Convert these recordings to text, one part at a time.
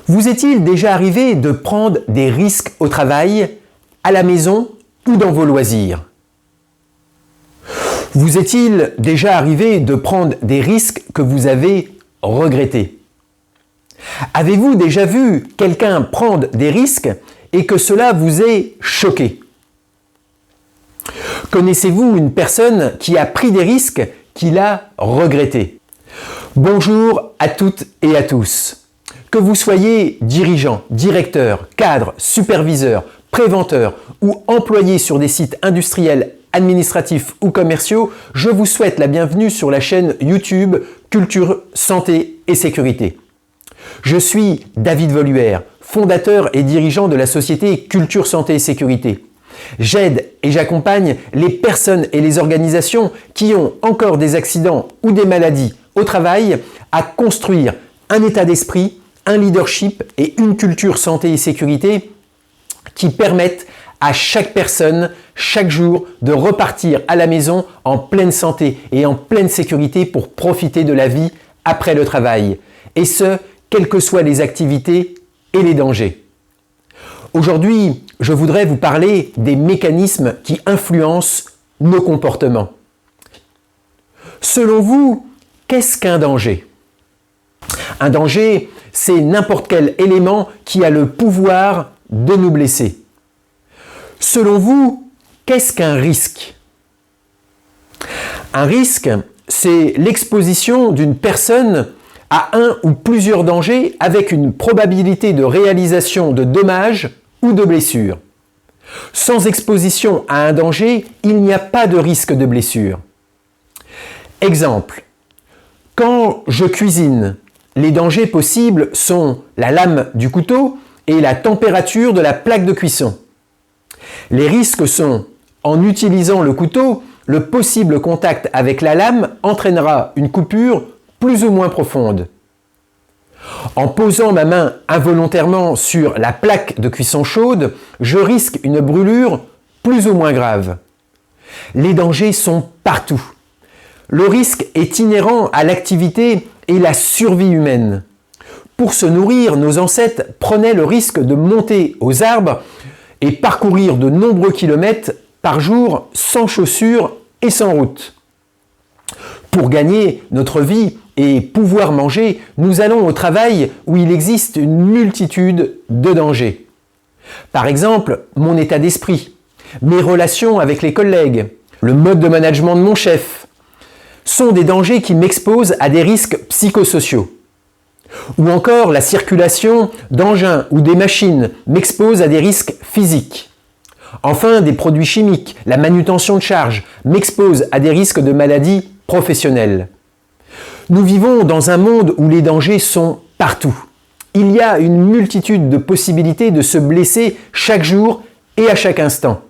Vous est-il déjà arrivé de prendre des risques au travail, à la maison ou dans vos loisirs? Vous est-il déjà arrivé de prendre des risques que vous avez regrettés? Avez-vous déjà vu quelqu'un prendre des risques et que cela vous ait choqué? Connaissez-vous une personne qui a pris des risques qu'il a regrettés? Bonjour à toutes et à tous. Que vous soyez dirigeant, directeur, cadre, superviseur, préventeur ou employé sur des sites industriels, administratifs ou commerciaux, je vous souhaite la bienvenue sur la chaîne YouTube Culture, Santé et Sécurité. Je suis David Voluère, fondateur et dirigeant de la société Culture, Santé et Sécurité. J'aide et j'accompagne les personnes et les organisations qui ont encore des accidents ou des maladies au travail à construire un état d'esprit, un leadership et une culture santé et sécurité qui permettent à chaque personne, chaque jour, de repartir à la maison en pleine santé et en pleine sécurité pour profiter de la vie après le travail. Et ce, quelles que soient les activités et les dangers. Aujourd'hui, je voudrais vous parler des mécanismes qui influencent nos comportements. Selon vous, qu'est-ce qu'un danger? Un danger, c'est n'importe quel élément qui a le pouvoir de nous blesser. Selon vous, qu'est-ce qu'un risque? Un risque, c'est l'exposition d'une personne à un ou plusieurs dangers avec une probabilité de réalisation de dommages ou de blessures. Sans exposition à un danger, il n'y a pas de risque de blessure. Exemple, quand je cuisine, les dangers possibles sont la lame du couteau et la température de la plaque de cuisson. Les risques sont, en utilisant le couteau, le possible contact avec la lame entraînera une coupure plus ou moins profonde. En posant ma main involontairement sur la plaque de cuisson chaude, je risque une brûlure plus ou moins grave. Les dangers sont partout. Le risque est inhérent à l'activité et la survie humaine. Pour se nourrir, nos ancêtres prenaient le risque de monter aux arbres et parcourir de nombreux kilomètres par jour sans chaussures et sans route. Pour gagner notre vie et pouvoir manger, nous allons au travail où il existe une multitude de dangers. Par exemple, mon état d'esprit, mes relations avec les collègues, le mode de management de mon chef, sont des dangers qui m'exposent à des risques psychosociaux. Ou encore la circulation d'engins ou des machines m'expose à des risques physiques. Enfin, des produits chimiques, la manutention de charge m'expose à des risques de maladies professionnelles. Nous vivons dans un monde où les dangers sont partout. Il y a une multitude de possibilités de se blesser chaque jour et à chaque instant.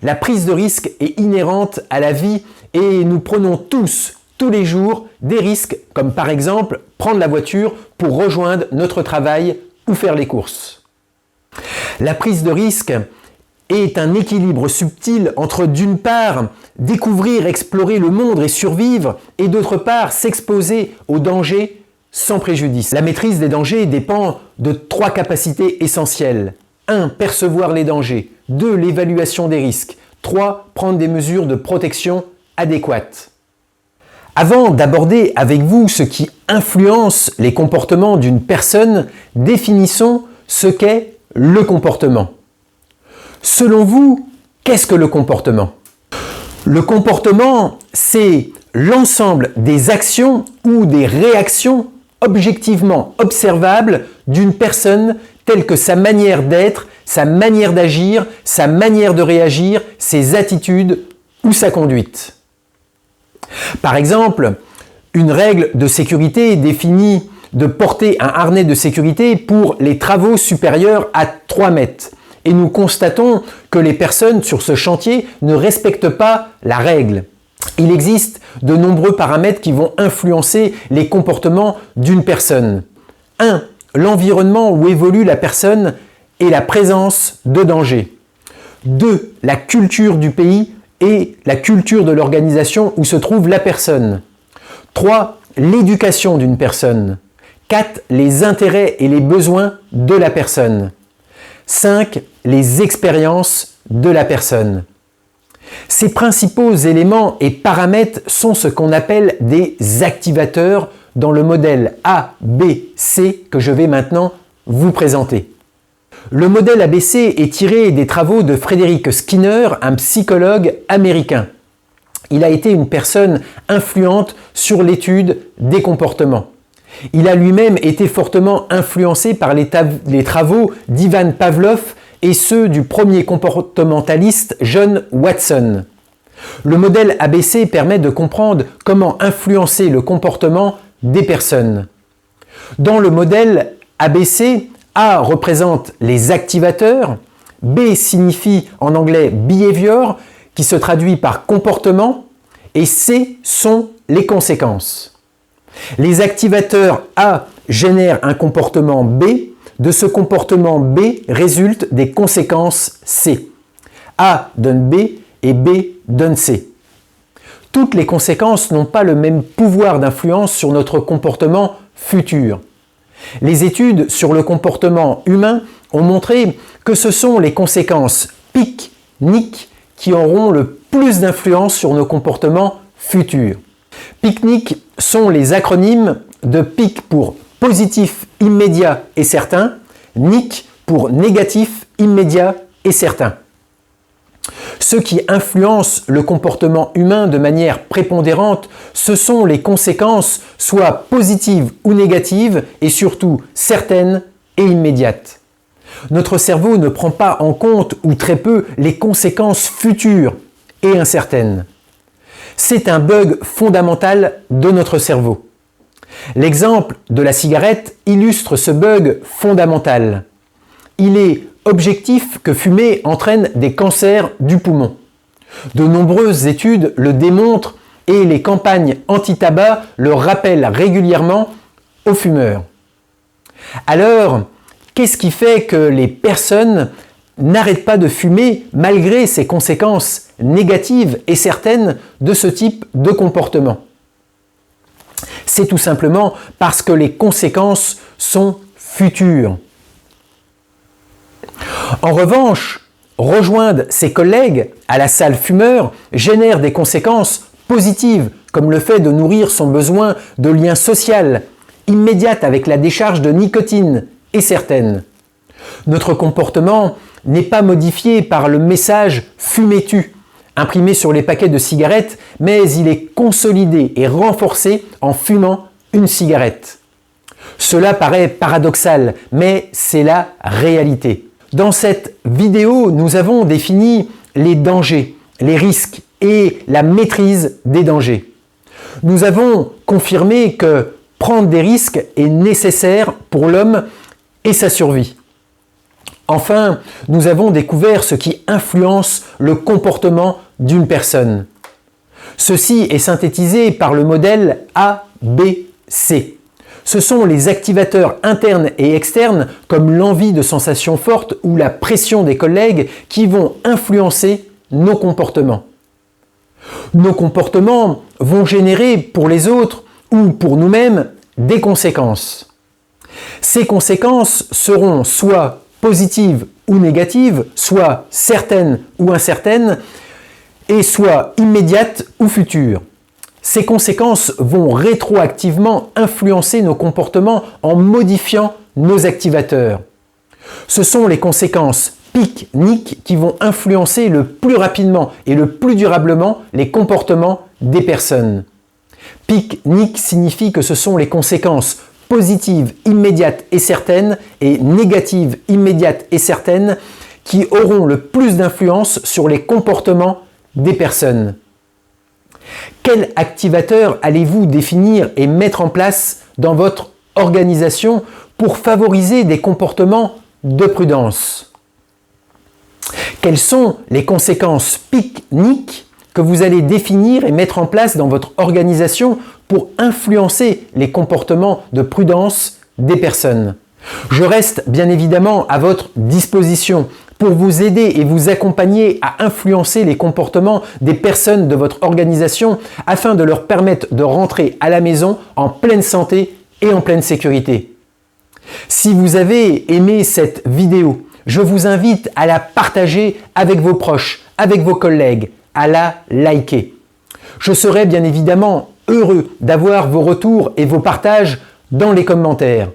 La prise de risque est inhérente à la vie et nous prenons tous les jours, des risques comme par exemple prendre la voiture pour rejoindre notre travail ou faire les courses. La prise de risque est un équilibre subtil entre d'une part découvrir, explorer le monde et survivre et d'autre part s'exposer aux dangers sans préjudice. La maîtrise des dangers dépend de 3 capacités essentielles. 1. Percevoir les dangers. 2. L'évaluation des risques. 3. Prendre des mesures de protection adéquates. Avant d'aborder avec vous ce qui influence les comportements d'une personne, définissons ce qu'est le comportement. Selon vous, qu'est-ce que le comportement? Le comportement, c'est l'ensemble des actions ou des réactions objectivement observables d'une personne telle que sa manière d'être, sa manière d'agir, sa manière de réagir, ses attitudes ou sa conduite. Par exemple, une règle de sécurité définit de porter un harnais de sécurité pour les travaux supérieurs à 3 mètres. Et nous constatons que les personnes sur ce chantier ne respectent pas la règle. Il existe de nombreux paramètres qui vont influencer les comportements d'une personne. 1. L'environnement où évolue la personne et la présence de danger. 2. La culture du pays et la culture de l'organisation où se trouve la personne. 3. L'éducation d'une personne. 4. Les intérêts et les besoins de la personne. 5. Les expériences de la personne. Ces principaux éléments et paramètres sont ce qu'on appelle des activateurs dans le modèle ABC que je vais maintenant vous présenter. Le modèle ABC est tiré des travaux de Frederick Skinner, un psychologue américain. Il a été une personne influente sur l'étude des comportements. Il a lui-même été fortement influencé par les travaux d'Ivan Pavlov et ceux du premier comportementaliste John Watson. Le modèle ABC permet de comprendre comment influencer le comportement des personnes. Dans le modèle ABC, A représente les activateurs, B signifie en anglais behavior, qui se traduit par comportement, et C sont les conséquences. Les activateurs A génèrent un comportement B, de ce comportement B résultent des conséquences C. A donne B et B donne C. Toutes les conséquences n'ont pas le même pouvoir d'influence sur notre comportement futur. Les études sur le comportement humain ont montré que ce sont les conséquences PIC-NIC qui auront le plus d'influence sur nos comportements futurs. PIC-NIC sont les acronymes de PIC pour positif, immédiat et certain, NIC pour négatif, immédiat et certain. Ce qui influence le comportement humain de manière prépondérante, ce sont les conséquences soit positives ou négatives et surtout certaines et immédiates. Notre cerveau ne prend pas en compte ou très peu les conséquences futures et incertaines. C'est un bug fondamental de notre cerveau. L'exemple de la cigarette illustre ce bug fondamental. Il est objectif que fumer entraîne des cancers du poumon. De nombreuses études le démontrent et les campagnes anti-tabac le rappellent régulièrement aux fumeurs. Alors, qu'est-ce qui fait que les personnes n'arrêtent pas de fumer malgré ces conséquences négatives et certaines de ce type de comportement? C'est tout simplement parce que les conséquences sont futures. En revanche, rejoindre ses collègues à la salle fumeur génère des conséquences positives, comme le fait de nourrir son besoin de lien social, immédiate avec la décharge de nicotine et certaine. Notre comportement n'est pas modifié par le message « fumez-tu » imprimé sur les paquets de cigarettes, mais il est consolidé et renforcé en fumant une cigarette. Cela paraît paradoxal, mais c'est la réalité. Dans cette vidéo, nous avons défini les dangers, les risques et la maîtrise des dangers. Nous avons confirmé que prendre des risques est nécessaire pour l'homme et sa survie. Enfin, nous avons découvert ce qui influence le comportement d'une personne. Ceci est synthétisé par le modèle ABC. Ce sont les activateurs internes et externes comme l'envie de sensations fortes ou la pression des collègues qui vont influencer nos comportements. Nos comportements vont générer pour les autres ou pour nous-mêmes des conséquences. Ces conséquences seront soit positives ou négatives, soit certaines ou incertaines, et soit immédiates ou futures. Ces conséquences vont rétroactivement influencer nos comportements en modifiant nos activateurs. Ce sont les conséquences PIC-NIC qui vont influencer le plus rapidement et le plus durablement les comportements des personnes. PIC-NIC signifie que ce sont les conséquences positives, immédiates et certaines et négatives, immédiates et certaines qui auront le plus d'influence sur les comportements des personnes. Quel activateur allez-vous définir et mettre en place dans votre organisation pour favoriser des comportements de prudence? Quelles sont les conséquences PIC-NIC que vous allez définir et mettre en place dans votre organisation pour influencer les comportements de prudence des personnes? Je reste bien évidemment à votre disposition pour vous aider et vous accompagner à influencer les comportements des personnes de votre organisation afin de leur permettre de rentrer à la maison en pleine santé et en pleine sécurité. Si vous avez aimé cette vidéo, je vous invite à la partager avec vos proches, avec vos collègues, à la liker. Je serai bien évidemment heureux d'avoir vos retours et vos partages dans les commentaires.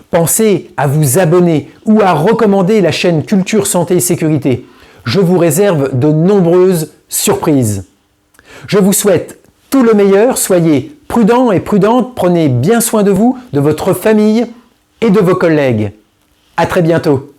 Pensez à vous abonner ou à recommander la chaîne Culture Santé et Sécurité. Je vous réserve de nombreuses surprises. Je vous souhaite tout le meilleur, soyez prudents et prudentes, prenez bien soin de vous, de votre famille et de vos collègues. À très bientôt.